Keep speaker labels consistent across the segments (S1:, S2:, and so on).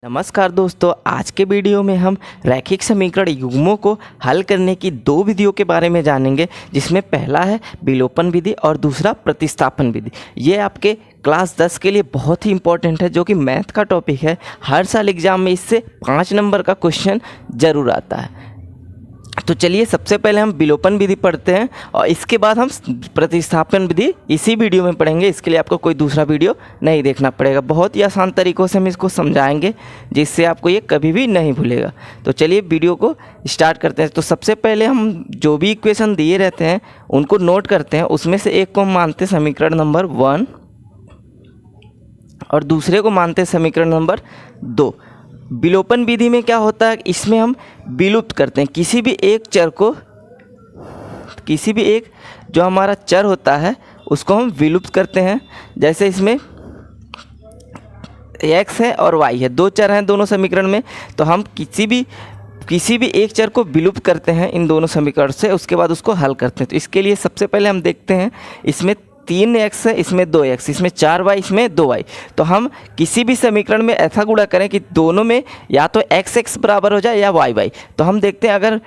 S1: नमस्कार दोस्तों, आज के वीडियो में हम रैखिक समीकरण युग्मों को हल करने की दो विधियों के बारे में जानेंगे, जिसमें पहला है विलोपन विधि और दूसरा प्रतिस्थापन विधि। ये आपके क्लास 10 के लिए बहुत ही इंपॉर्टेंट है, जो कि मैथ का टॉपिक है। हर साल एग्जाम में इससे 5 नंबर का क्वेश्चन जरूर आता है। तो चलिए सबसे पहले हम विलोपन विधि पढ़ते हैं और इसके बाद हम प्रतिस्थापन विधि इसी वीडियो में पढ़ेंगे। इसके लिए आपको कोई दूसरा वीडियो नहीं देखना पड़ेगा। बहुत ही आसान तरीक़ों से हम इसको समझाएंगे, जिससे आपको ये कभी भी नहीं भूलेगा। तो चलिए वीडियो को स्टार्ट करते हैं। तो सबसे पहले हम जो भी इक्वेशन दिए रहते हैं उनको नोट करते हैं। उसमें से एक को हम मानते हैं समीकरण नंबर 1 और दूसरे को मानते हैं समीकरण नंबर 2। विलोपन विधि में क्या होता है, इसमें हम विलुप्त करते हैं किसी भी एक चर को, किसी भी एक जो हमारा चर होता है उसको हम विलुप्त करते हैं। जैसे इसमें x है और y है, दो चर हैं दोनों समीकरण में, तो हम किसी भी एक चर को विलुप्त करते हैं इन दोनों समीकरण से। उसके बाद उसको हल करते हैं। तो इसके लिए सबसे पहले हम देखते हैं, इसमें 3x है, इसमें 2x, इसमें 4y, इसमें 2y। तो हम किसी भी समीकरण में ऐसा गुणा करें कि दोनों में या तो x बराबर हो जाए या y। तो हम देखते हैं अगर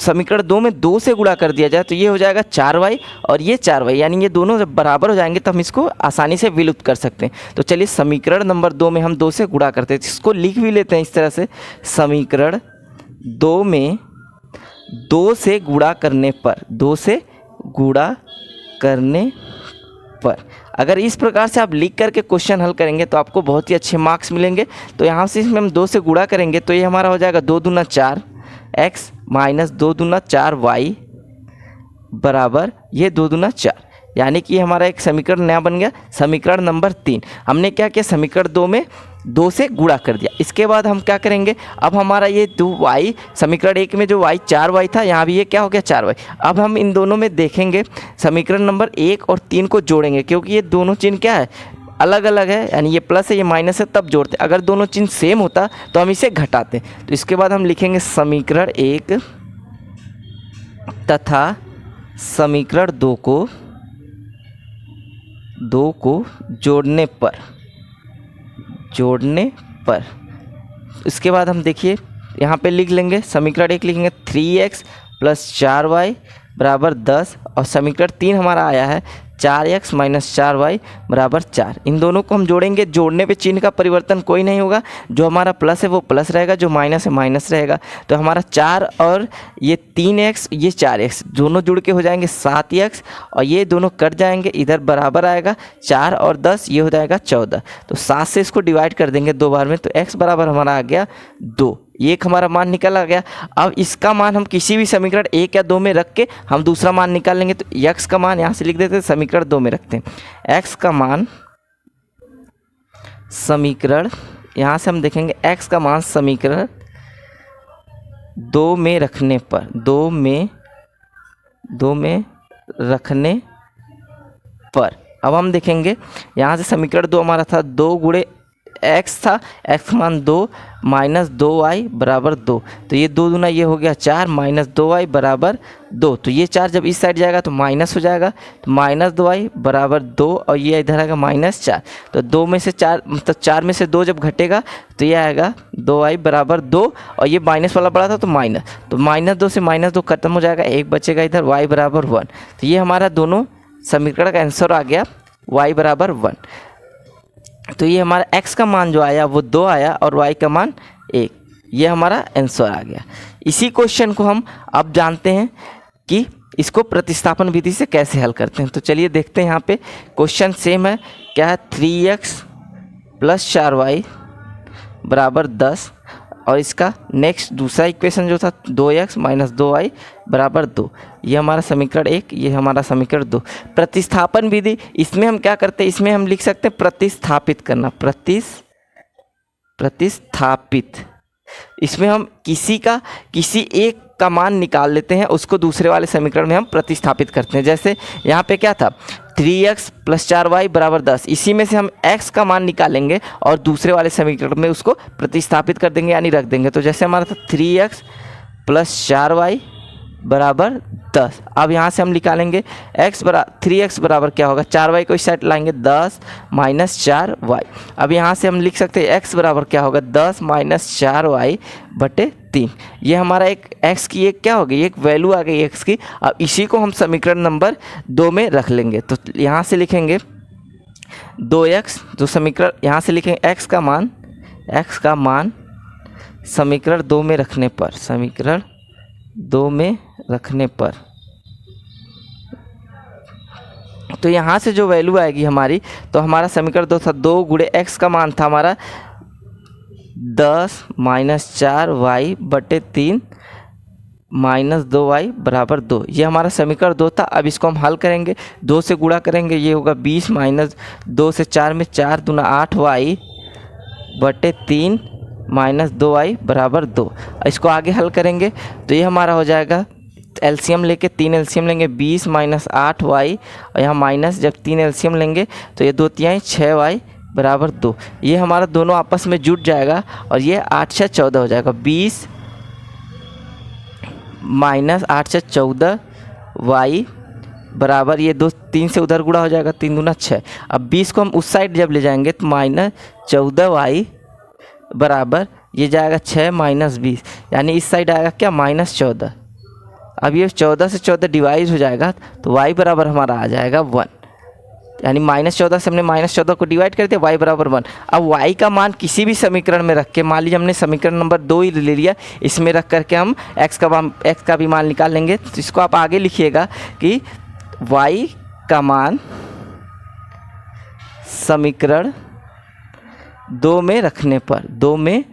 S1: समीकरण 2 में 2 से गुणा कर दिया जाए तो ये हो जाएगा 4y और ये 4y, यानी ये दोनों जब बराबर हो जाएंगे तो हम इसको आसानी से विलुप्त कर सकते हैं। तो चलिए समीकरण नंबर 2 में हम 2 से गुणा करते हैं। इसको लिख भी लेते हैं इस तरह से, समीकरण 2 में 2 से गुणा करने पर, 2 से गुणा करने पर अगर इस प्रकार से आप लिख करके क्वेश्चन हल करेंगे तो आपको बहुत ही अच्छे मार्क्स मिलेंगे। तो यहाँ से इसमें हम 2 से गुणा करेंगे तो ये हमारा हो जाएगा 2 दूना 4x माइनस 2 दूना 4y बराबर ये 2 दूना 4, यानी कि हमारा एक समीकरण नया बन गया, समीकरण नंबर 3। हमने क्या किया, समीकरण 2 में 2 से गुणा कर दिया। इसके बाद हम क्या करेंगे, अब हमारा ये 2y, समीकरण 1 में जो y 4y था, यहाँ भी ये क्या हो गया 4y। अब हम इन दोनों में देखेंगे, समीकरण नंबर 1 और 3 को जोड़ेंगे, क्योंकि ये दोनों चिन्ह क्या है, अलग अलग है, यानी ये प्लस है ये माइनस है, तब जोड़ते। अगर दोनों चिन्ह सेम होता तो हम इसे घटाते। तो इसके बाद हम लिखेंगे समीकरण 1 तथा समीकरण 2 को जोड़ने पर इसके बाद हम देखिए यहाँ पे लिख लेंगे, समीकरण 1 लिखेंगे 3x प्लस 4y बराबर 10 और समीकरण 3 हमारा आया है 4x माइनस 4y बराबर 4। इन दोनों को हम जोड़ेंगे, जोड़ने पे चिन्ह का परिवर्तन कोई नहीं होगा, जो हमारा प्लस है वो प्लस रहेगा, जो माइनस है माइनस रहेगा। तो हमारा 4 और ये 3x ये 4x दोनों जुड़ के हो जाएंगे 7x और ये दोनों कट जाएंगे, इधर बराबर आएगा 4 और 10, ये हो जाएगा 14। तो 7 से इसको डिवाइड कर देंगे 2 बार में, तो x बराबर हमारा आ गया 2। एक हमारा मान निकल आ गया। अब इसका मान हम किसी भी समीकरण 1 या 2 में रख के हम दूसरा मान निकाल लेंगे। तो x का मान यहाँ से लिख देते हैं, समीकरण 2 में रखते हैं। x का मान समीकरण, यहाँ से हम देखेंगे x का मान समीकरण 2 में रखने पर, 2 में रखने पर अब हम देखेंगे, यहाँ से समीकरण 2 हमारा था 2 गुणे x था, x मान 2 माइनस 2y बराबर 2। तो ये 2 दूना ये हो गया 4 माइनस 2y बराबर 2। तो ये 4 जब इस साइड जाएगा तो माइनस हो जाएगा, तो माइनस 2y बराबर 2 और ये इधर आएगा माइनस 4। तो 2 में से 4 मतलब 4 में से 2 जब घटेगा तो ये आएगा 2y बराबर 2 और ये माइनस वाला पड़ा था तो माइनस, तो माइनस 2 से माइनस 2 खत्म हो जाएगा, एक बचेगा इधर y बराबर 1। तो ये हमारा दोनों समीकरण का आंसर आ गया y बराबर 1। तो ये हमारा x का मान जो आया वो 2 आया और y का मान 1, ये हमारा आंसर आ गया। इसी क्वेश्चन को हम अब जानते हैं कि इसको प्रतिस्थापन विधि से कैसे हल करते हैं। तो चलिए देखते हैं, यहाँ पे क्वेश्चन सेम है, क्या है 3x प्लस 4y बराबर 10 और इसका नेक्स्ट दूसरा इक्वेशन जो था 2x माइनस 2y बराबर 2। ये हमारा समीकरण 1, ये हमारा समीकरण 2। प्रतिस्थापन विधि, इसमें हम क्या करते हैं, इसमें हम लिख सकते हैं प्रतिस्थापित करना, प्रतिस्थापित। इसमें हम किसी एक का मान निकाल लेते हैं, उसको दूसरे वाले समीकरण में हम प्रतिस्थापित करते हैं। जैसे यहाँ पे क्या था 3x प्लस 4y बराबर 10, इसी में से हम x का मान निकालेंगे और दूसरे वाले समीकरण में उसको प्रतिस्थापित कर देंगे, यानी रख देंगे। तो जैसे हमारा था 3x प्लस 4y बराबर 10। अब यहाँ से हम निकालेंगे x बराबर 3x बराबर क्या होगा, 4y को इस साइड लाएंगे 10 माइनस 4y। अब यहाँ से हम लिख सकते हैं x बराबर क्या होगा, 10 माइनस 4y बटे 3। ये हमारा एक x की एक क्या हो गई, एक वैल्यू आ गई x की। अब इसी को हम समीकरण नंबर 2 में रख लेंगे। तो यहाँ से लिखेंगे 2x, जो समीकरण यहाँ से लिखेंगे x का मान समीकरण 2 में रखने पर, समीकरण 2 में रखने पर, तो यहाँ से जो वैल्यू आएगी हमारी, तो हमारा समीकरण 2 था, 2 गुणे x का मान था हमारा 10 माइनस 4y बटे 3 माइनस 2y बराबर 2। ये हमारा समीकरण 2 था। अब इसको हम हल करेंगे, 2 से गुणा करेंगे, ये होगा 20 माइनस 2 से 4 में 4 दूना 8y बटे 3 माइनस 2y बराबर 2। इसको आगे हल करेंगे तो ये हमारा हो जाएगा, एलसीएम लेके 3 एलसीएम लेंगे, 20 माइनस 8y और यहाँ माइनस, जब 3 एलसीएम लेंगे तो ये 2 तिहाई 6y बराबर 2। ये हमारा दोनों आपस में जुट जाएगा और ये 8 से 14 हो जाएगा, 20 माइनस 8 से 14y बराबर, ये 2 3 से उधर गुणा हो जाएगा, 3 दूना 6। अब 20 को हम उस साइड जब ले जाएंगे तो माइनस 14y बराबर, ये जाएगा 6 माइनस 20, यानी इस साइड आएगा क्या, माइनस 14। अब ये 14 से 14 डिवाइड हो जाएगा तो y बराबर हमारा आ जाएगा 1, यानी माइनस 14 से हमने माइनस 14 को डिवाइड कर दिया, y बराबर 1। अब y का मान किसी भी समीकरण में रख के, मान लीजिए हमने समीकरण नंबर 2 ही ले लिया, इसमें रख करके हम x का भी मान निकाल लेंगे। तो इसको आप आगे लिखिएगा कि y का मान समीकरण 2 में रखने पर, 2 में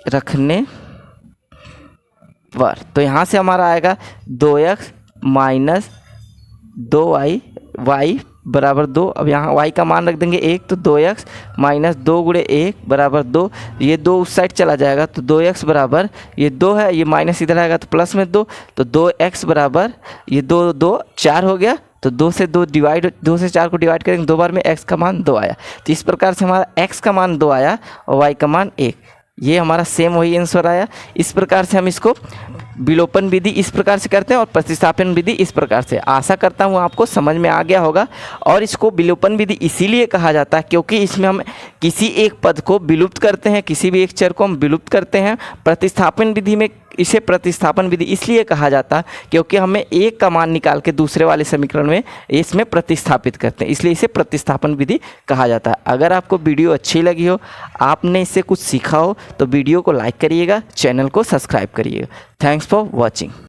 S1: रखने पर, तो यहाँ से हमारा आएगा 2x माइनस 2y, y बराबर 2। अब यहाँ y का मान रख देंगे 1, तो 2x माइनस 2 गुणे 1 बराबर 2। ये 2 उस साइड चला जाएगा तो 2x बराबर, ये 2 है, ये माइनस इधर आएगा तो प्लस में 2, तो 2x बराबर, ये 2 2 4 हो गया, तो 2 से 2 से 4 को डिवाइड करेंगे 2 बार में, x का मान 2 आया। तो इस प्रकार से हमारा x का मान 2 आया और y का मान 1। ये हमारा सेम वही आंसर आया। इस प्रकार से हम इसको विलोपन विधि इस प्रकार से करते हैं और प्रतिस्थापन विधि इस प्रकार से। आशा करता हूँ आपको समझ में आ गया होगा। और इसको विलोपन विधि इसीलिए कहा जाता है क्योंकि इसमें हम किसी एक पद को विलुप्त करते हैं, किसी भी एक चर को हम विलुप्त करते हैं। प्रतिस्थापन विधि में इसे प्रतिस्थापन विधि इसलिए कहा जाता है क्योंकि हमें एक का मान निकाल के दूसरे वाले समीकरण में इसमें प्रतिस्थापित करते हैं, इसलिए इसे प्रतिस्थापन विधि कहा जाता है। अगर आपको वीडियो अच्छी लगी हो, आपने इससे कुछ सीखा हो, तो वीडियो को लाइक करिएगा, चैनल को सब्सक्राइब करिएगा। Thanks for watching.